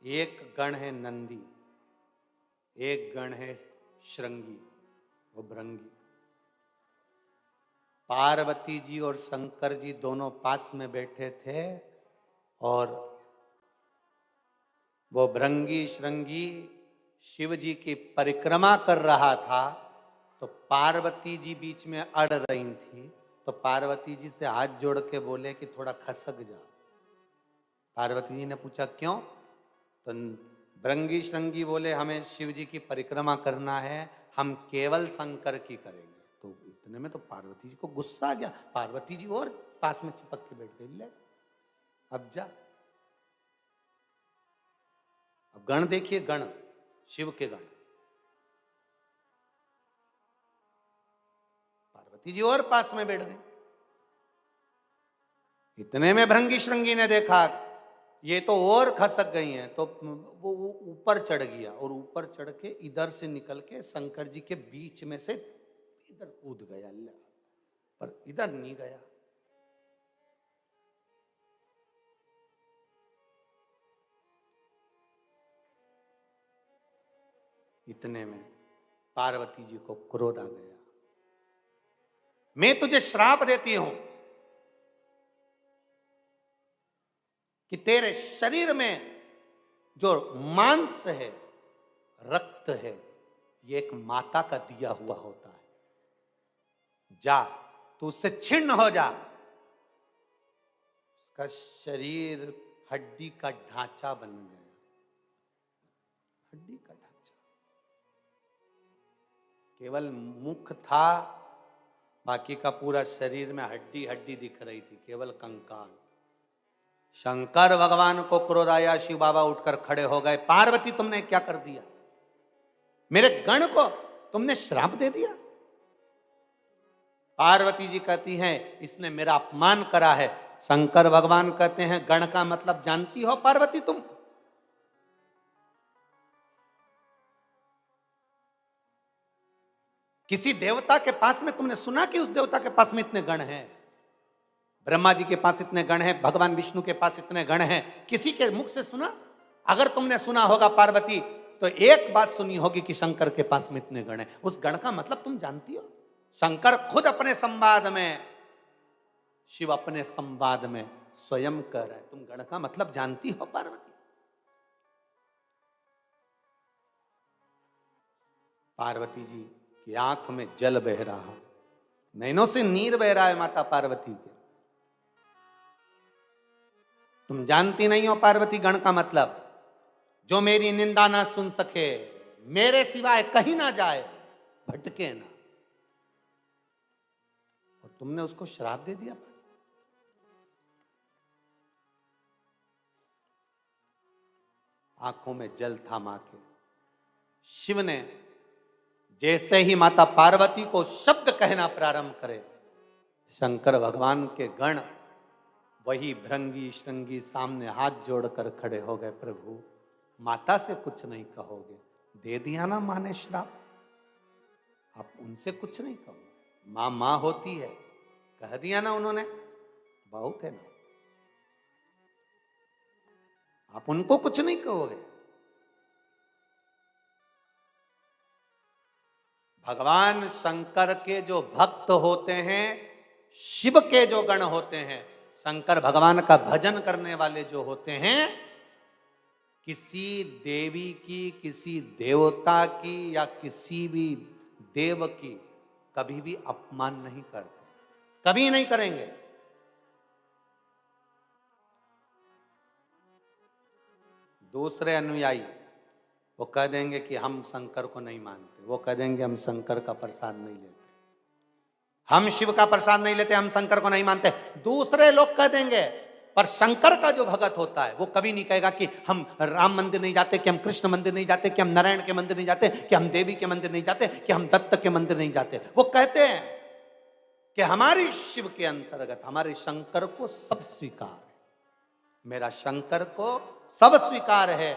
एक गण है नंदी, एक गण है श्रृंगी वो भृंगी। पार्वती जी और शंकर जी दोनों पास में बैठे थे और वो भृंगी श्रृंगी शिव जी की परिक्रमा कर रहा था, तो पार्वती जी बीच में अड़ रही थी। तो पार्वती जी से हाथ जोड़ के बोले कि थोड़ा खसक जा। पार्वती जी ने पूछा क्यों? तो भृंगी श्रृंगी बोले हमें शिव जी की परिक्रमा करना है, हम केवल शंकर की करेंगे। तो इतने में तो पार्वती जी को गुस्सा आ गया। पार्वती जी और पास में चिपक के बैठ गई, ले अब जा। अब गण देखिए, गण शिव के गण। पार्वती जी और पास में बैठ गई। इतने में भृंगी श्रृंगी ने देखा ये तो और खसक गई हैं, तो वो ऊपर चढ़ गया और ऊपर चढ़ के इधर से निकल के शंकर जी के बीच में से इधर कूद गया, पर इधर नहीं गया। इतने में पार्वती जी को क्रोध आ गया। मैं तुझे श्राप देती हूं कि तेरे शरीर में जो मांस है, रक्त है, ये एक माता का दिया हुआ होता है। जा तू उससे छिन्न हो जा। उसका शरीर हड्डी का ढांचा बन गया, हड्डी का ढांचा। केवल मुख था, बाकी का पूरा शरीर में हड्डी हड्डी दिख रही थी, केवल कंकाल। शंकर भगवान को क्रोध आया, शिव बाबा उठकर खड़े हो गए। पार्वती तुमने क्या कर दिया? मेरे गण को तुमने श्राप दे दिया। पार्वती जी कहती हैं इसने मेरा अपमान करा है। शंकर भगवान कहते हैं गण का मतलब जानती हो पार्वती तुम? किसी देवता के पास में तुमने सुना कि उस देवता के पास में इतने गण हैं? ब्रह्मा जी के पास इतने गण हैं, भगवान विष्णु के पास इतने गण हैं, किसी के मुख से सुना? अगर तुमने सुना होगा पार्वती, तो एक बात सुनी होगी कि शंकर के पास में इतने गण हैं। उस गण का मतलब तुम जानती हो? शंकर खुद अपने संवाद में, शिव अपने संवाद में स्वयं कह रहे, तुम गण का मतलब जानती हो पार्वती? पार्वती जी की आंख में जल बह रहा है, नैनों से नीर बह रहा है माता पार्वती के। तुम जानती नहीं हो पार्वती गण का मतलब? जो मेरी निंदा ना सुन सके, मेरे सिवाय कहीं ना जाए, भटके ना, और तुमने उसको श्राप दे दिया। आंखों में जल था मां के। शिव ने जैसे ही माता पार्वती को शब्द कहना प्रारंभ करे, शंकर भगवान के गण वही भृंगी श्रृंगी सामने हाथ जोड़कर खड़े हो गए। प्रभु माता से कुछ नहीं कहोगे? दे दिया ना मां ने श्राप, आप उनसे कुछ नहीं कहोगे? मां मां होती है, कह दिया ना उन्होंने, बहुत है ना, आप उनको कुछ नहीं कहोगे? भगवान शंकर के जो भक्त होते हैं, शिव के जो गण होते हैं, शंकर भगवान का भजन करने वाले जो होते हैं, किसी देवी की, किसी देवता की या किसी भी देव की कभी भी अपमान नहीं करते, कभी नहीं करेंगे। दूसरे अनुयायी वो कह देंगे कि हम शंकर को नहीं मानते, वो कह देंगे हम शंकर का प्रसाद नहीं लेते, हम शिव का प्रसाद नहीं लेते, हम शंकर को नहीं मानते। दूसरे लोग कह देंगे, पर शंकर का जो भगत होता है वो कभी नहीं कहेगा कि हम राम मंदिर नहीं जाते, कि हम कृष्ण मंदिर नहीं जाते, कि हम नारायण के मंदिर नहीं जाते, कि हम देवी के मंदिर नहीं जाते, कि हम दत्त के मंदिर नहीं जाते। वो कहते हैं कि हमारी शिव के अंतर्गत हमारे शंकर को सब स्वीकार है, मेरा शंकर को सब स्वीकार है,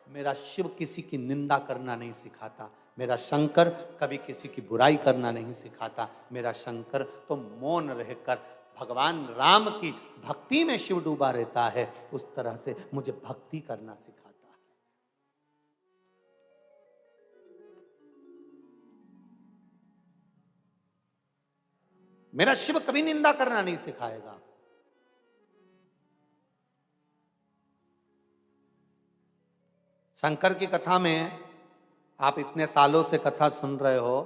मेरा शिव किसी की निंदा करना नहीं सिखाता, मेरा शंकर कभी किसी की बुराई करना नहीं सिखाता, मेरा शंकर तो मौन रहकर भगवान राम की भक्ति में शिव डूबा रहता है, उस तरह से मुझे भक्ति करना सिखाता है। मेरा शिव कभी निंदा करना नहीं सिखाएगा। शंकर की कथा में आप इतने सालों से कथा सुन रहे हो,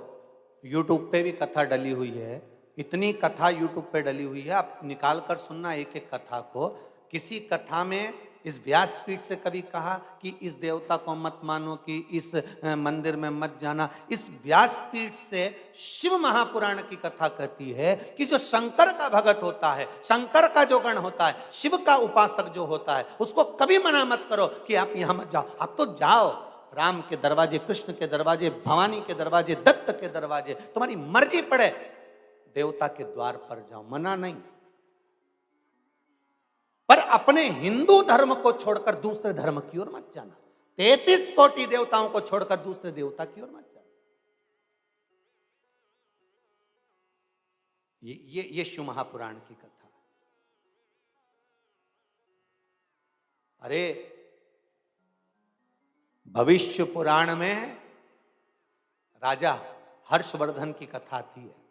यूट्यूब पे भी कथा डली हुई है, इतनी कथा यूट्यूब पे डली हुई है, आप निकाल कर सुनना एक एक कथा को। किसी कथा में इस व्यासपीठ से कभी कहा कि इस देवता को मत मानो, कि इस मंदिर में मत जाना। इस व्यासपीठ से शिव महापुराण की कथा कहती है कि जो शंकर का भगत होता है, शंकर का जो गण होता है, शिव का उपासक जो होता है, उसको कभी मना मत करो कि आप यहां मत जाओ। आप तो जाओ राम के दरवाजे, कृष्ण के दरवाजे, भवानी के दरवाजे, दत्त के दरवाजे, तुम्हारी मर्जी पड़े, देवता के द्वार पर जाओ, मना नहीं। पर अपने हिंदू धर्म को छोड़कर दूसरे धर्म की ओर मत जाना। 33 कोटि देवताओं को छोड़कर दूसरे देवता की ओर मत जाना। ये शिव महापुराण की कथा। अरे भविष्य पुराण में राजा हर्षवर्धन की कथा आती है।